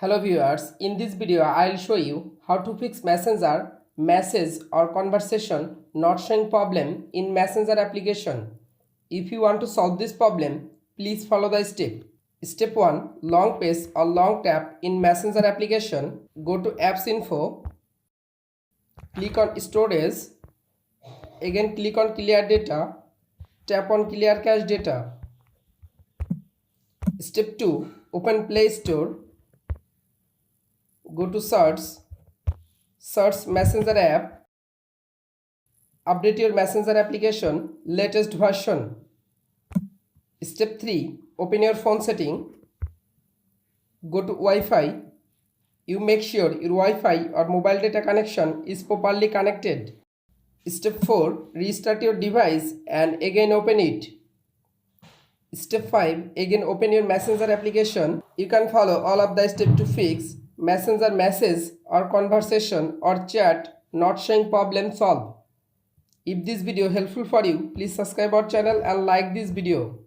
Hello viewers, in this video I'll show you how to fix Messenger message or conversation not showing problem in Messenger application. If you want to solve this problem, please follow the step. Step 1. Long press or long tap in Messenger application. Go to Apps Info. Click on Storage. Again click on Clear Data. Tap on Clear Cache Data. Step 2. Open Play Store. Go to search Messenger app, update your Messenger application latest version. Step 3. Open your phone setting, go to Wi-Fi. You make sure your Wi-Fi or mobile data connection is properly connected. Step 4. Restart your device and again open it. Step 5. Again open your Messenger application. You can follow all of the steps to fix Messenger message or conversation or chat not showing problem solved. If this video helpful for you, please subscribe our channel and like this video.